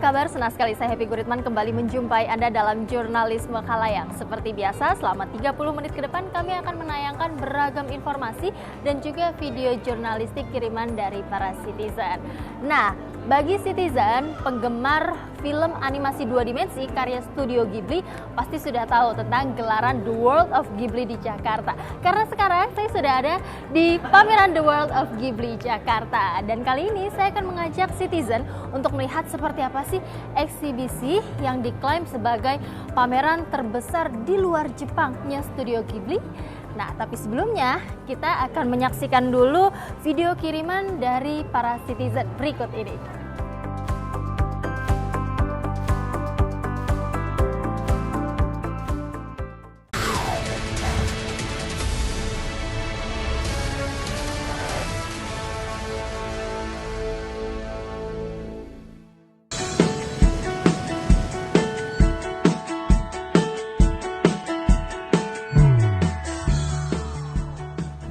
kabar? Senang sekali saya Happy Guritman kembali menjumpai Anda dalam Jurnalisme Khalayak. Seperti biasa, selama 30 menit ke depan kami akan menayangkan beragam informasi dan juga video jurnalistik kiriman dari para citizen. Nah, bagi citizen, penggemar film animasi 2 dimensi karya Studio Ghibli pasti sudah tahu tentang gelaran The World of Ghibli di Jakarta. Karena sekarang saya sudah ada di pameran The World of Ghibli Jakarta. Dan kali ini saya akan mengajak citizen untuk melihat seperti apa sih eksibisi yang diklaim sebagai pameran terbesar di luar Jepangnya Studio Ghibli. Nah, tapi sebelumnya kita akan menyaksikan dulu video kiriman dari para citizen berikut ini.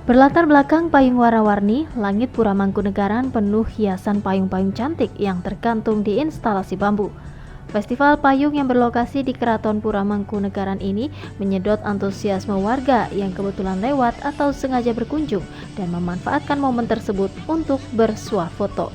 Berlatar belakang payung warna-warni, langit Pura Mangkunegaran penuh hiasan payung-payung cantik yang tergantung di instalasi bambu. Festival payung yang berlokasi di Keraton Pura Mangkunegaran ini menyedot antusiasme warga yang kebetulan lewat atau sengaja berkunjung dan memanfaatkan momen tersebut untuk bersuah foto.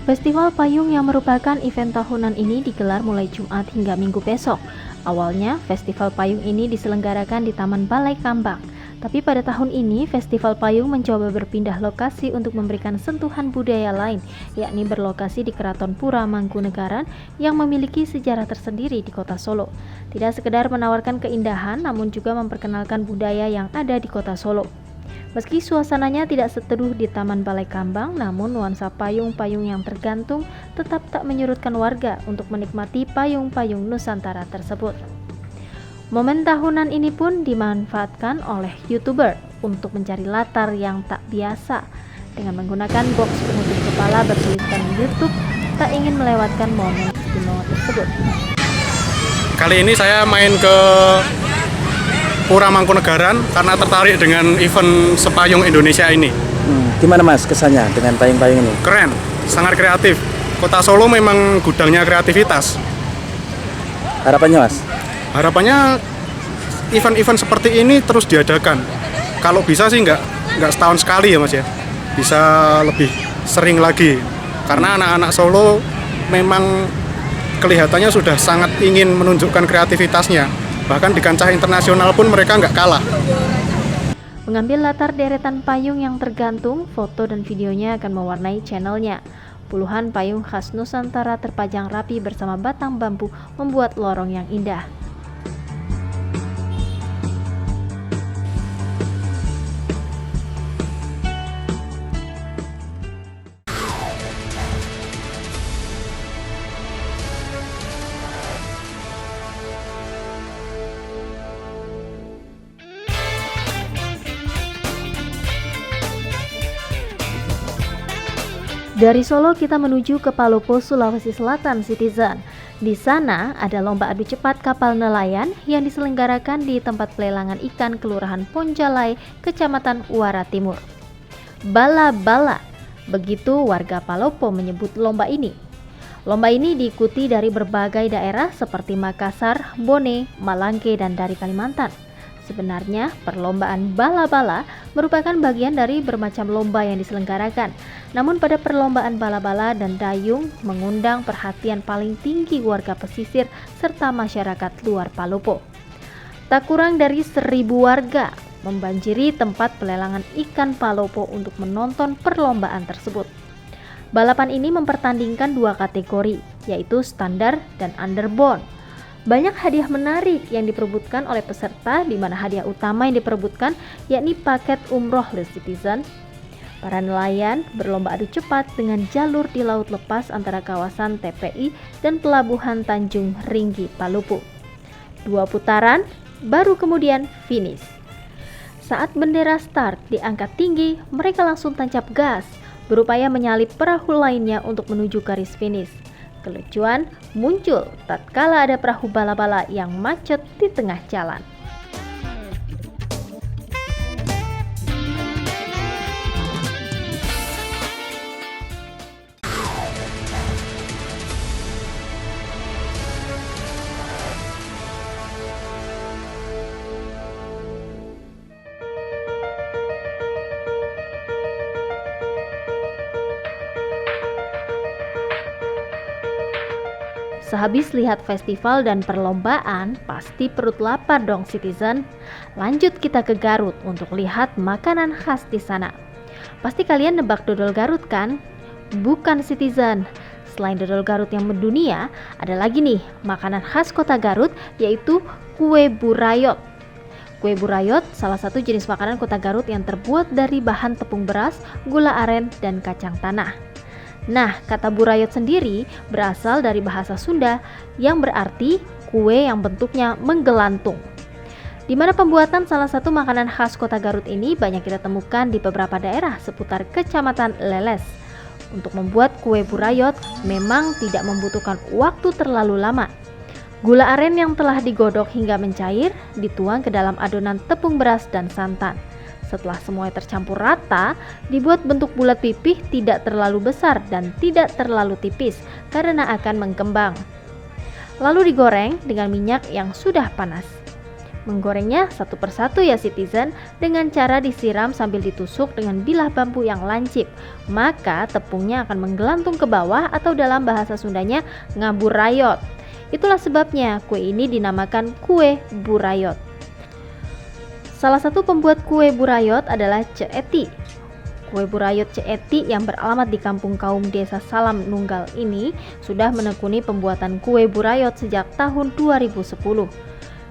Festival payung yang merupakan event tahunan ini digelar mulai Jumat hingga Minggu besok. Awalnya, festival payung ini diselenggarakan di Taman Balai Kambang. Tapi pada tahun ini, Festival Payung mencoba berpindah lokasi untuk memberikan sentuhan budaya lain, yakni berlokasi di Keraton Pura Mangkunegaran yang memiliki sejarah tersendiri di kota Solo. Tidak sekedar menawarkan keindahan, namun juga memperkenalkan budaya yang ada di kota Solo. Meski suasananya tidak seteduh di Taman Balai Kambang, namun nuansa payung-payung yang tergantung tetap tak menyurutkan warga untuk menikmati payung-payung Nusantara tersebut. Momen tahunan ini pun dimanfaatkan oleh YouTuber untuk mencari latar yang tak biasa dengan menggunakan box penutup kepala bertuliskan YouTube tak ingin melewatkan momen istimewa tersebut. Kali ini saya main ke Pura Mangkunegaran karena tertarik dengan event sepayung Indonesia ini. Gimana Mas kesannya dengan payung-payung ini? Keren, sangat kreatif. Kota Solo memang gudangnya kreativitas. Harapannya Mas? Harapannya event-event seperti ini terus diadakan. Kalau bisa sih nggak setahun sekali ya Mas ya. Bisa lebih sering lagi. Karena anak-anak Solo memang kelihatannya sudah sangat ingin menunjukkan kreativitasnya. Bahkan di kancah internasional pun mereka nggak kalah. Mengambil latar deretan payung yang tergantung, foto dan videonya akan mewarnai channelnya. Puluhan payung khas Nusantara terpajang rapi bersama batang bambu membuat lorong yang indah. Dari Solo kita menuju ke Palopo, Sulawesi Selatan, citizen. Di sana ada lomba adu cepat kapal nelayan yang diselenggarakan di tempat pelelangan ikan Kelurahan Ponjalai, Kecamatan Uara Timur. Bala-bala, begitu warga Palopo menyebut lomba ini. Lomba ini diikuti dari berbagai daerah seperti Makassar, Bone, Malangke, dan dari Kalimantan. Sebenarnya, perlombaan bala-bala merupakan bagian dari bermacam lomba yang diselenggarakan. Namun pada perlombaan bala-bala dan dayung mengundang perhatian paling tinggi warga pesisir serta masyarakat luar Palopo. Tak kurang dari 1.000 warga membanjiri tempat pelelangan ikan Palopo untuk menonton perlombaan tersebut. Balapan ini mempertandingkan 2 kategori, yaitu standar dan underbone. Banyak hadiah menarik yang diperebutkan oleh peserta, di mana hadiah utama yang diperebutkan yakni paket umroh Le Citizen. Para nelayan berlomba adu cepat dengan jalur di laut lepas antara kawasan TPI dan pelabuhan Tanjung Ringgi, Palopo. 2 putaran, baru kemudian finish. Saat bendera start diangkat tinggi, mereka langsung tancap gas, berupaya menyalip perahu lainnya untuk menuju garis finish. Kelucuan muncul tatkala ada perahu bala-bala yang macet di tengah jalan. Sehabis lihat festival dan perlombaan, pasti perut lapar dong Citizen. Lanjut kita ke Garut untuk lihat makanan khas di sana. Pasti kalian nebak dodol Garut kan? Bukan Citizen. Selain dodol Garut yang mendunia, ada lagi nih makanan khas kota Garut, yaitu kue burayot. Kue burayot salah satu jenis makanan kota Garut yang terbuat dari bahan tepung beras, gula aren, dan kacang tanah. Nah, kata burayot sendiri berasal dari bahasa Sunda yang berarti kue yang bentuknya menggelantung. Di mana pembuatan salah satu makanan khas kota Garut ini banyak kita temukan di beberapa daerah seputar Kecamatan Leles. Untuk membuat kue burayot memang tidak membutuhkan waktu terlalu lama. Gula aren yang telah digodok hingga mencair dituang ke dalam adonan tepung beras dan santan. Setelah semuanya tercampur rata, dibuat bentuk bulat pipih tidak terlalu besar dan tidak terlalu tipis karena akan mengembang. Lalu digoreng dengan minyak yang sudah panas. Menggorengnya satu persatu ya Citizen, dengan cara disiram sambil ditusuk dengan bilah bambu yang lancip. Maka tepungnya akan menggelantung ke bawah atau dalam bahasa Sundanya ngaburayot. Itulah sebabnya kue ini dinamakan kue burayot. Salah satu pembuat kue burayot adalah Cek Eti. Kue burayot Cek Eti yang beralamat di kampung kaum desa Salam Nunggal ini sudah menekuni pembuatan kue burayot sejak tahun 2010.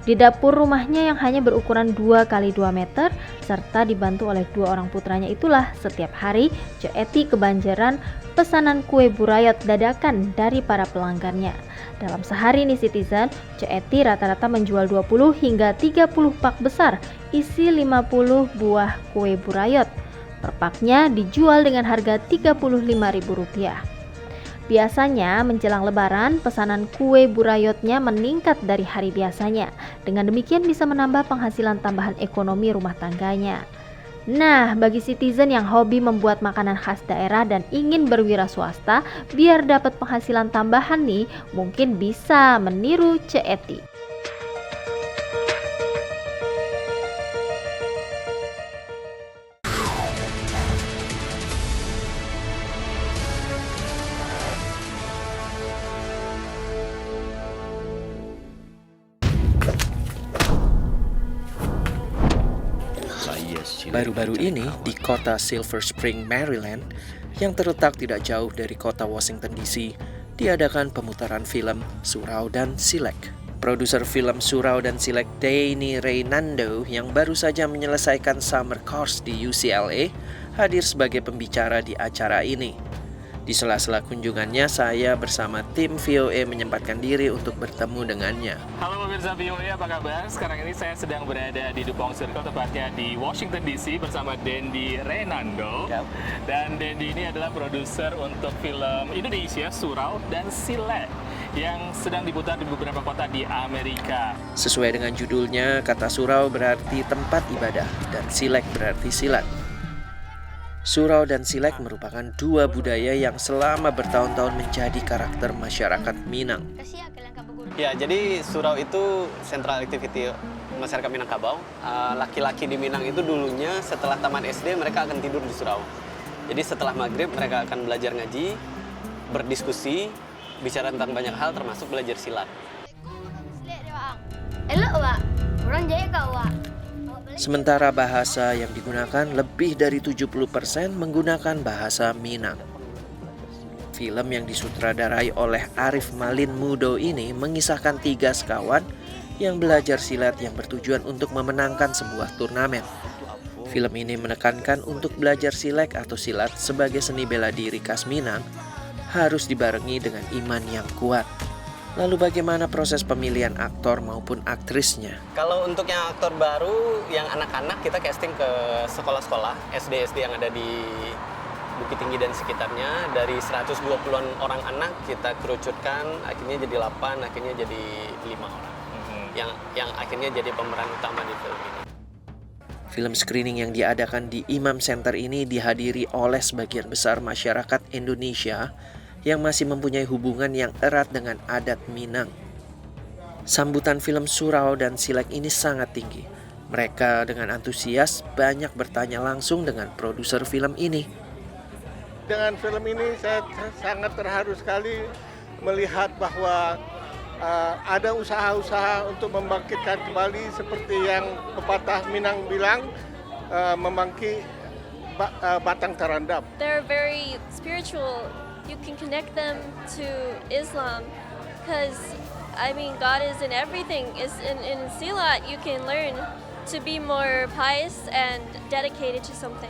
Di dapur rumahnya yang hanya berukuran 2x2 meter serta dibantu oleh 2 orang putranya itulah setiap hari Cek Eti kebanjiran pesanan kue burayot dadakan dari para pelanggannya. Dalam sehari nih Citizen, Cek Eti rata-rata menjual 20 hingga 30 pak besar isi 50 buah kue burayot. Per paknya dijual dengan harga Rp35.000. Biasanya menjelang lebaran, pesanan kue burayotnya meningkat dari hari biasanya. Dengan demikian bisa menambah penghasilan tambahan ekonomi rumah tangganya. Nah, bagi Citizen yang hobi membuat makanan khas daerah dan ingin berwira swasta biar dapat penghasilan tambahan nih, mungkin bisa meniru Cek Eti. Baru-baru ini di kota Silver Spring, Maryland, yang terletak tidak jauh dari kota Washington DC, diadakan pemutaran film Surau dan Silek. Produser film Surau dan Silek Danny Reynando yang baru saja menyelesaikan summer course di UCLA hadir sebagai pembicara di acara ini. Di sela-sela kunjungannya, saya bersama tim VOA menyempatkan diri untuk bertemu dengannya. Halo pemirsa VOA, apa kabar? Sekarang ini saya sedang berada di Dupont Circle, tepatnya di Washington DC bersama Danny Reynando. Yep. Dan Danny ini adalah produser untuk film Indonesia Surau dan Silek yang sedang diputar di beberapa kota di Amerika. Sesuai dengan judulnya, kata surau berarti tempat ibadah dan silek berarti silat. Surau dan Silek merupakan dua budaya yang selama bertahun-tahun menjadi karakter masyarakat Minang. Ya, jadi surau itu central activity masyarakat Minangkabau. Laki-laki di Minang itu dulunya setelah tamat SD mereka akan tidur di surau. Jadi setelah maghrib mereka akan belajar ngaji, berdiskusi, bicara tentang banyak hal termasuk belajar silat. Sementara bahasa yang digunakan lebih dari 70% menggunakan bahasa Minang. Film yang disutradarai oleh Arif Malin Mudo ini mengisahkan 3 sekawan yang belajar silat yang bertujuan untuk memenangkan sebuah turnamen. Film ini menekankan untuk belajar silek atau silat sebagai seni bela diri khas Minang harus dibarengi dengan iman yang kuat. Lalu bagaimana proses pemilihan aktor maupun aktrisnya? Kalau untuk yang aktor baru, yang anak-anak kita casting ke sekolah-sekolah, SD-SD yang ada di Bukit Tinggi dan sekitarnya. Dari 120-an orang anak kita kerucutkan, akhirnya jadi 8, akhirnya jadi 5 orang. Yang akhirnya jadi pemeran utama di film ini. Film screening yang diadakan di Imam Center ini dihadiri oleh sebagian besar masyarakat Indonesia yang masih mempunyai hubungan yang erat dengan adat Minang. Sambutan film Surau dan Silek ini sangat tinggi. Mereka dengan antusias banyak bertanya langsung dengan produser film ini. Dengan film ini saya sangat terharu sekali melihat bahwa ada usaha-usaha untuk membangkitkan kembali seperti yang pepatah Minang bilang, membangkit batang terendam. They're very spiritual. You can connect them to Islam because God is in everything. In Silat you can learn to be more pious and dedicated to something.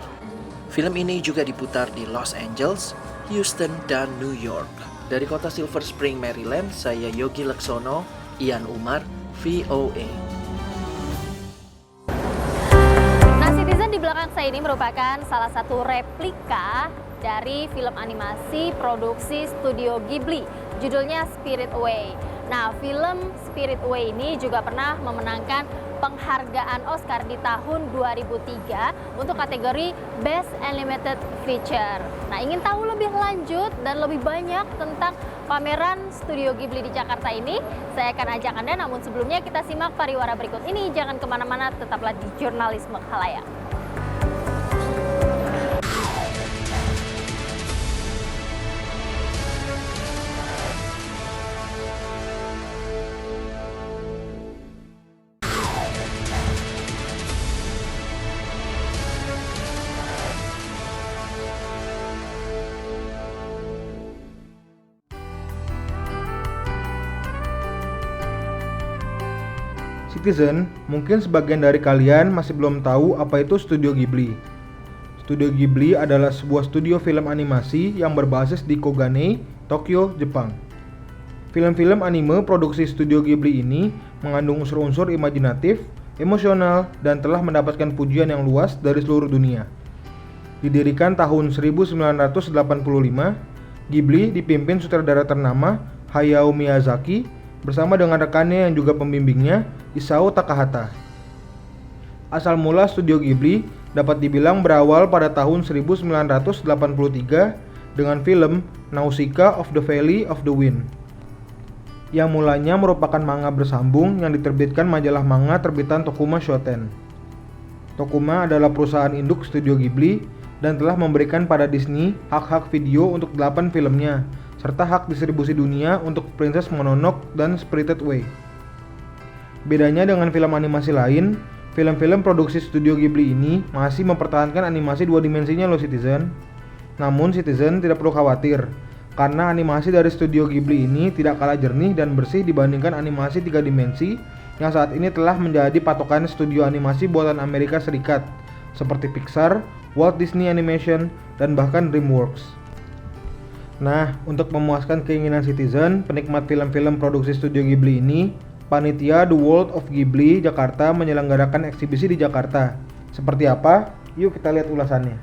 Film ini juga diputar di Los Angeles, Houston, dan New York. Dari kota Silver Spring, Maryland, saya Yogi Laksono, Ian Umar, VOA. Nah, Citizen di belakang saya ini merupakan salah satu replika dari film animasi produksi Studio Ghibli, judulnya Spirit Away. Nah, film Spirit Away ini juga pernah memenangkan penghargaan Oscar di tahun 2003 untuk kategori Best Animated Feature. Nah, ingin tahu lebih lanjut dan lebih banyak tentang pameran Studio Ghibli di Jakarta ini, saya akan ajak Anda, namun sebelumnya kita simak pariwara berikut ini. Jangan kemana-mana, tetaplah di Jurnalisme Khalayak. Citizen, mungkin sebagian dari kalian masih belum tahu apa itu Studio Ghibli. Studio Ghibli adalah sebuah studio film animasi yang berbasis di Koganei, Tokyo, Jepang. Film-film anime produksi Studio Ghibli ini mengandung unsur-unsur imajinatif, emosional, dan telah mendapatkan pujian yang luas dari seluruh dunia. Didirikan tahun 1985, Ghibli dipimpin sutradara ternama Hayao Miyazaki bersama dengan rekannya yang juga pembimbingnya, Isao Takahata. Asal mula Studio Ghibli dapat dibilang berawal pada tahun 1983 dengan film Nausicaa of the Valley of the Wind, yang mulanya merupakan manga bersambung yang diterbitkan majalah manga terbitan Tokuma Shoten. Tokuma adalah perusahaan induk Studio Ghibli dan telah memberikan pada Disney hak-hak video untuk 8 filmnya, serta hak distribusi dunia untuk Princess Mononoke dan Spirited Away. Bedanya dengan film animasi lain, film-film produksi Studio Ghibli ini masih mempertahankan animasi 2 dimensinya loh Citizen. Namun Citizen tidak perlu khawatir, karena animasi dari Studio Ghibli ini tidak kalah jernih dan bersih dibandingkan animasi 3 dimensi yang saat ini telah menjadi patokan studio animasi buatan Amerika Serikat, seperti Pixar, Walt Disney Animation, dan bahkan DreamWorks. Nah, untuk memuaskan keinginan Citizen, penikmat film-film produksi Studio Ghibli ini, panitia The World of Ghibli Jakarta menyelenggarakan eksibisi di Jakarta. Seperti apa? Yuk kita lihat ulasannya.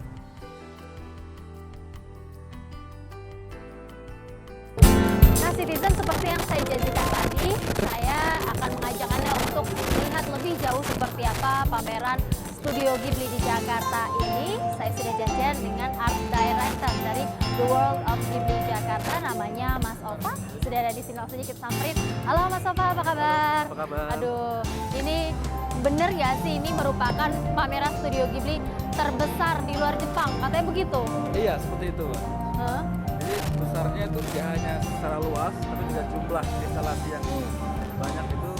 Nah, Citizen, seperti yang saya janjikan tadi, saya akan mengajak Anda untuk melihat lebih jauh seperti apa pameran Studio Ghibli di Jakarta ini. Saya sudah janjian dengan Art Director dari The World of Ghibli Jakarta, namanya Mas Ova. Sudah ada di sini, langsung aja kita samperin. Halo Mas Ova, apa kabar? Apa kabar? Aduh, ini bener ya sih ini merupakan pameran Studio Ghibli terbesar di luar Jepang, katanya begitu? Iya, seperti itu, Pak. Huh? Jadi besarnya itu tidak hanya secara luas, tapi juga jumlah instalasi yang banyak itu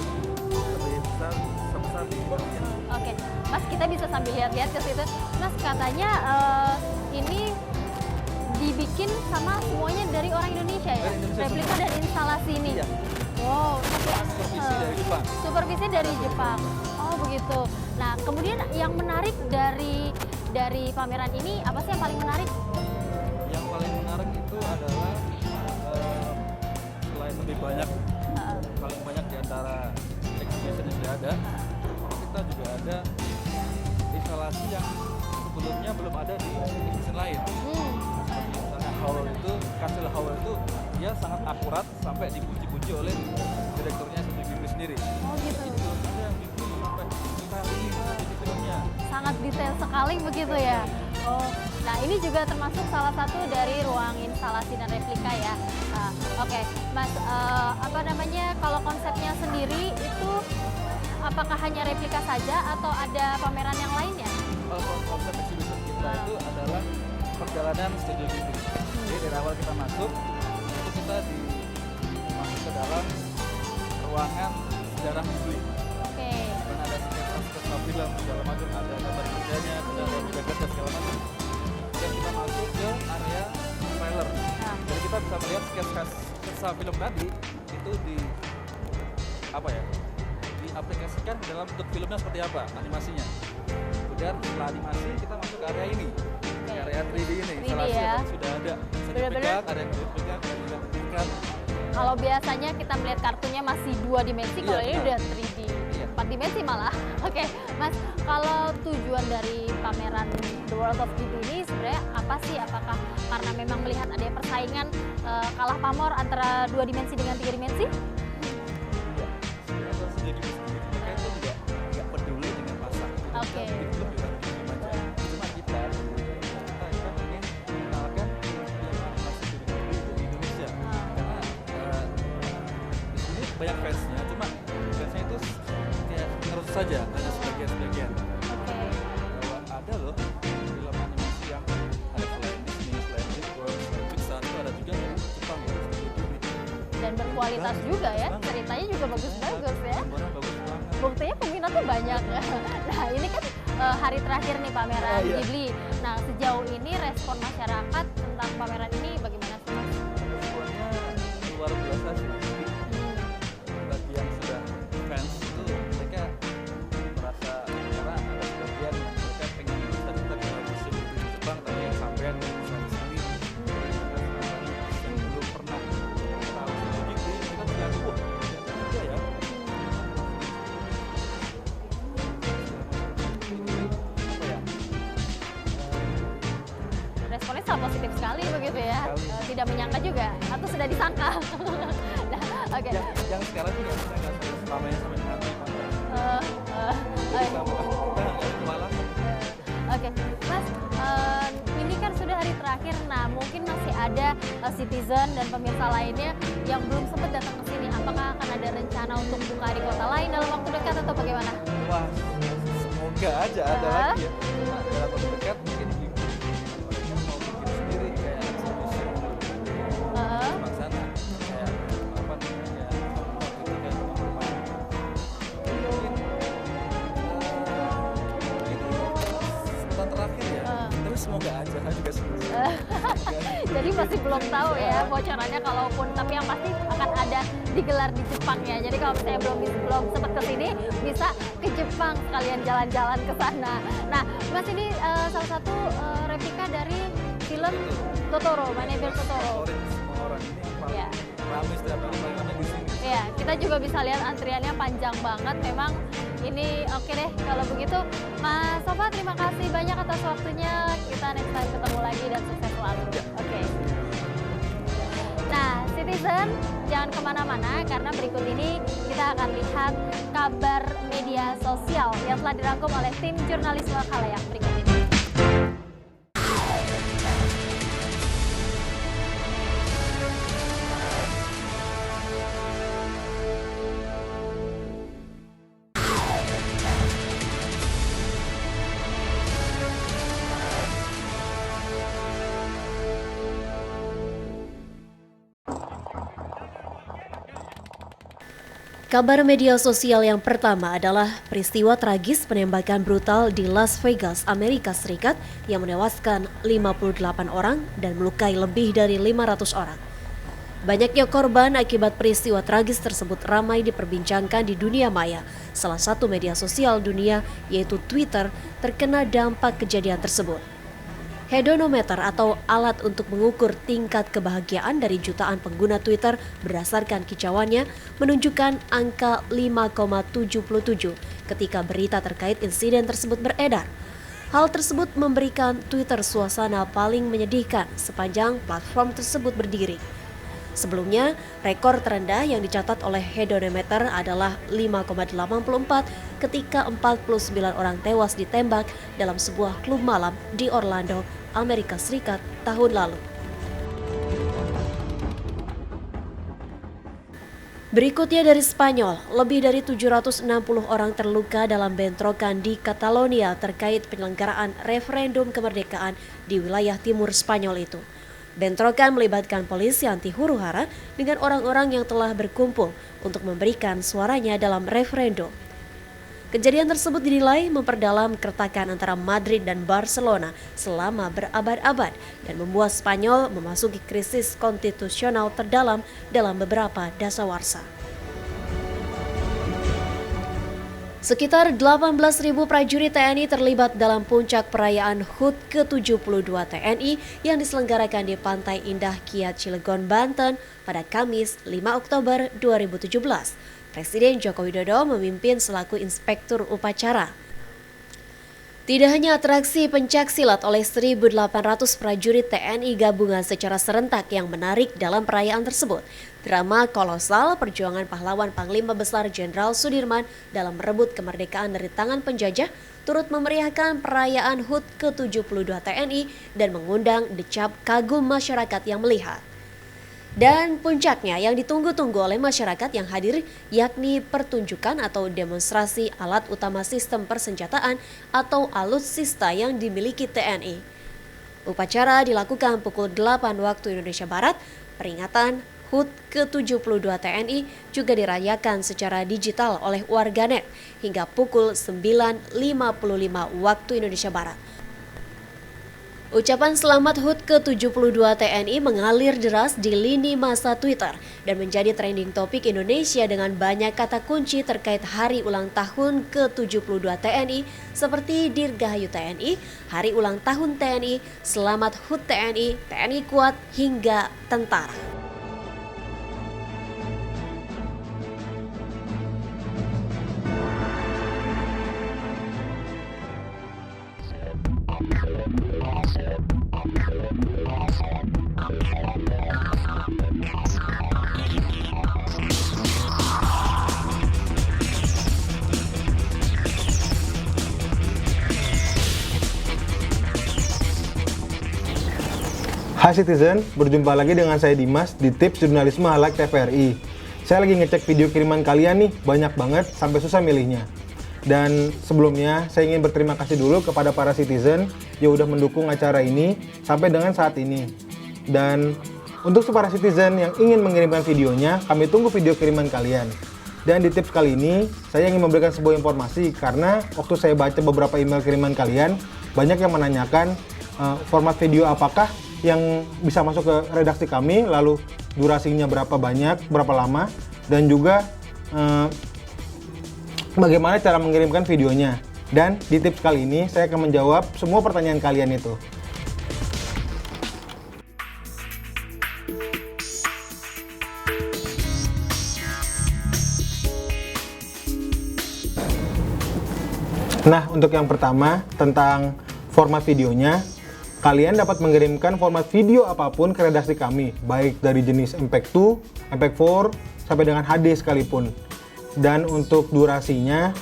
lebih besar sebesar di Indonesia. Oke, Mas, kita bisa sambil lihat-lihat ke situ. Mas, katanya ini dibikin sama semuanya dari orang Indonesia ya? Dari Indonesia Replika semua. dari instalasi ini? Iya. Wow, Supervisi dari Jepang. Supervisi dari Jepang. Oh, begitu. Nah, kemudian yang menarik dari pameran ini, apa sih yang paling menarik? Yang paling menarik itu adalah selain lebih banyak, paling banyak di antara exhibition yang sudah ada, kita juga ada instalasi yang sebelumnya belum ada di exhibition lain. Seperti misalnya Howl itu, Castle Howl itu dia sangat akurat sampai dipuji-puji oleh direkturnya Studio Ghibli sendiri. Oh, gitu. Itu ada yang bikin sampai detail ini di filmnya. Sangat detail sekali begitu ya. Oh, nah ini juga termasuk salah satu dari ruang instalasi dan replika ya. Oke, Mas, kalau konsepnya sendiri itu apakah hanya replika saja atau ada pameran yang lainnya? Kalau konsep exhibition kita itu adalah perjalanan Studio Ghibli. Jadi dari awal kita masuk, itu kita masuk ke dalam ruangan sejarah Ghibli. Oke. Dan ada sketsa film segala macam, ada gambar kerjanya, ada gambar dan segala macam. Dan kita masuk ke area trailer. Nah. Jadi kita bisa melihat sketsa film tadi itu diaplikasikan dalam bentuk filmnya seperti apa, animasinya. Kemudian setelah animasi kita masuk ke area ini, ke area 3D ini. 3D Instalasi ya. yang sudah ada, bisa Bener-bener. dipegang, ada yang dipegang, ada yang dipegang. Kalau biasanya kita melihat kartunya masih 2 dimensi, Iya, kalau ini benar. udah 3D, Iya. 4 dimensi malah. Oke, Mas, kalau tujuan dari pameran The World of Ghibli ini sebenarnya apa sih? Apakah karena memang melihat ada persaingan kalah pamor antara 2 dimensi dengan 3 dimensi? Atau sendiri mereka itu juga nggak peduli dengan pasar. Oke. Kita bikin film juga bikin aja. Cuma kita ingin mengenalkan film animasi Ghibli itu di Indonesia. Karena di sini banyak fansnya, cuma fansnya itu kayak ngerus saja, hanya sebagian-sebagian. Oke. Bahwa ada loh film animasi yang ada selain Disney, selain DreamWorks, selain Pixar, itu ada juga dari Jepang ya, seperti Ghibli. Dan berkualitas Bagus, juga ya, bagus. ceritanya juga bagus-bagus ya. Gambarnya bagus banget. Buktinya peminatnya banyak. Nah, ini kan hari terakhir nih pameran Iya. Ghibli. Nah, sejauh ini respon masyarakat tentang pameran ini bagaimana sih, Mas? Responnya luar biasa sih. Bagi yang sudah fans itu mereka merasa, karena ada sebagian yang mereka pengen kita kalau museum di Jepang, tapi yang sampean bisa di sini yang belum pernah tahu Ghibli, mereka bilang, wah ternyata ada ya. Apa ya? Responnya sangat positif sekali begitu ya. Sekali. Tidak menyangka juga atau sudah disangka. Nah, oke. Yang sekarang juga kita nggak serius ramainya sampai nanti. Eh, eh, Jadi eh, kita nggak kewalahan. Oke, Mas, ini kan sudah hari terakhir. Nah, mungkin masih ada citizen dan pemirsa lainnya yang belum sempat datang ke sini. Apakah akan ada rencana untuk buka di kota lain dalam waktu dekat atau bagaimana? Wah, semoga aja ada lagi ya. Cuma dalam waktu dekat mungkin mereka mau bikin sendiri kayak eksibisi Heeh. di sana, kayak apa namanya, waktu itu kayak teman-teman. Mungkin ini tahun terakhir ya. Tapi semoga aja, saya juga semoga. Jadi masih belum tahu ya bocorannya, kalaupun tapi yang pasti akan ada digelar di Jepang ya. Jadi kalau misalnya belum sempat ke sini, bisa ke Jepang sekalian jalan-jalan ke sana. Nah, Mas, ini salah satu replika dari film Totoro, My Neighbor Totoro. Favorit semua orang ini paling Iya. ramai setiap kali mereka di sini. Ya, kita juga bisa lihat antriannya panjang banget. Memang ini oke deh kalau begitu. Mas Sofa, terima kasih banyak atas waktunya. Kita next time ketemu lagi dan sukses selalu. Oke. Nah, citizen, jangan kemana-mana karena berikut ini kita akan lihat kabar media sosial yang telah dirangkum oleh tim jurnalisme Khalayak berikut ini. Kabar media sosial yang pertama adalah peristiwa tragis penembakan brutal di Las Vegas, Amerika Serikat yang menewaskan 58 orang dan melukai lebih dari 500 orang. Banyaknya korban akibat peristiwa tragis tersebut ramai diperbincangkan di dunia maya. Salah satu media sosial dunia, yaitu Twitter, terkena dampak kejadian tersebut. Hedonometer atau alat untuk mengukur tingkat kebahagiaan dari jutaan pengguna Twitter berdasarkan kicauannya menunjukkan angka 5,77 ketika berita terkait insiden tersebut beredar. Hal tersebut memberikan Twitter suasana paling menyedihkan sepanjang platform tersebut berdiri. Sebelumnya, rekor terendah yang dicatat oleh Hedonometer adalah 5,84 ketika 49 orang tewas ditembak dalam sebuah klub malam di Orlando, Amerika Serikat tahun lalu. Berikutnya dari Spanyol, lebih dari 760 orang terluka dalam bentrokan di Catalonia terkait penyelenggaraan referendum kemerdekaan di wilayah timur Spanyol itu. Bentrokan melibatkan polisi anti huru-hara dengan orang-orang yang telah berkumpul untuk memberikan suaranya dalam referendum. Kejadian tersebut dinilai memperdalam keretakan antara Madrid dan Barcelona selama berabad-abad dan membuat Spanyol memasuki krisis konstitusional terdalam dalam beberapa dasawarsa. Sekitar 18.000 prajurit TNI terlibat dalam puncak perayaan HUT ke-72 TNI yang diselenggarakan di Pantai Indah Kiat Cilegon, Banten pada Kamis 5 Oktober 2017. Presiden Joko Widodo memimpin selaku inspektur upacara. Tidak hanya atraksi pencak silat oleh 1.800 prajurit TNI gabungan secara serentak yang menarik dalam perayaan tersebut, drama kolosal perjuangan pahlawan Panglima Besar Jenderal Sudirman dalam merebut kemerdekaan dari tangan penjajah turut memeriahkan perayaan HUT ke-72 TNI dan mengundang decap kagum masyarakat yang melihat. Dan puncaknya yang ditunggu-tunggu oleh masyarakat yang hadir yakni pertunjukan atau demonstrasi alat utama sistem persenjataan atau alutsista yang dimiliki TNI. Upacara dilakukan pukul 8 waktu Indonesia Barat. Peringatan HUT ke-72 TNI juga dirayakan secara digital oleh warganet hingga pukul 9.55 waktu Indonesia Barat. Ucapan selamat HUT ke-72 TNI mengalir deras di lini masa Twitter dan menjadi trending topik Indonesia dengan banyak kata kunci terkait hari ulang tahun ke-72 TNI seperti Dirgahayu TNI, hari ulang tahun TNI, selamat HUT TNI, TNI kuat, hingga tentara. Hai Citizen, berjumpa lagi dengan saya Dimas di Tips Jurnalisme ala TVRI. Saya lagi ngecek video kiriman kalian nih, banyak banget sampai susah milihnya. Dan sebelumnya saya ingin berterima kasih dulu kepada para Citizen yang udah mendukung acara ini sampai dengan saat ini. Dan untuk para Citizen yang ingin mengirimkan videonya, kami tunggu video kiriman kalian. Dan di tips kali ini, saya ingin memberikan sebuah informasi karena waktu saya baca beberapa email kiriman kalian, banyak yang menanyakan format video apakah yang bisa masuk ke redaksi kami, lalu durasinya berapa banyak, berapa lama, dan juga bagaimana cara mengirimkan videonya. Dan di tips kali ini saya akan menjawab semua pertanyaan kalian itu. Nah, untuk yang pertama tentang format videonya, kalian dapat mengirimkan format video apapun ke redaksi kami, baik dari jenis MPEG-2, MPEG-4, sampai dengan HD sekalipun. Dan untuk durasinya,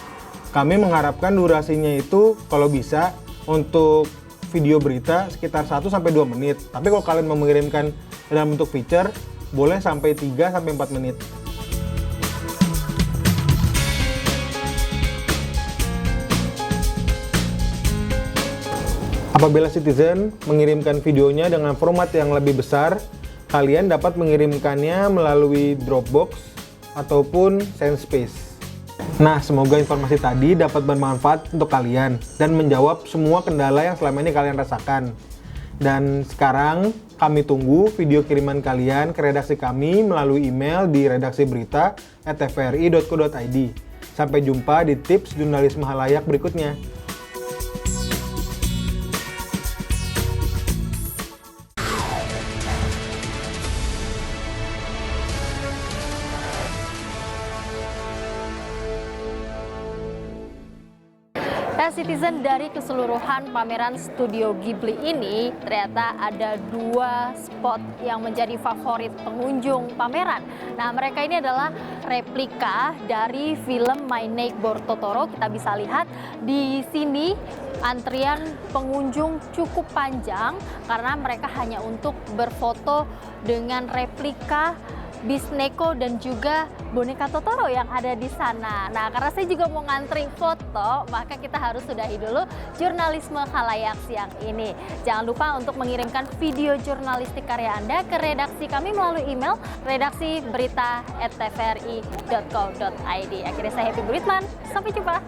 kami mengharapkan durasinya itu kalau bisa untuk video berita sekitar 1-2 menit. Tapi kalau kalian mau mengirimkan dalam bentuk feature, boleh sampai 3-4 menit. Apabila Citizen mengirimkan videonya dengan format yang lebih besar, kalian dapat mengirimkannya melalui Dropbox ataupun SendSpace. Nah, semoga informasi tadi dapat bermanfaat untuk kalian dan menjawab semua kendala yang selama ini kalian rasakan. Dan sekarang kami tunggu video kiriman kalian ke redaksi kami melalui email di redaksiberitta@tvri.co.id. Sampai jumpa di tips jurnalisme halayak berikutnya. Citizen, dari keseluruhan pameran Studio Ghibli ini ternyata ada 2 spot yang menjadi favorit pengunjung pameran. Nah, mereka ini adalah replika dari film My Neighbor Totoro. Kita bisa lihat di sini antrian pengunjung cukup panjang karena mereka hanya untuk berfoto dengan replika bis Neko dan juga boneka Totoro yang ada di sana. Nah, karena saya juga mau ngantri foto, maka kita harus sudahi dulu jurnalisme khalayak siang ini. Jangan lupa untuk mengirimkan video jurnalistik karya Anda ke redaksi kami melalui email redaksiberita@tvri.co.id. Akhirnya saya Happy Buritman, sampai jumpa.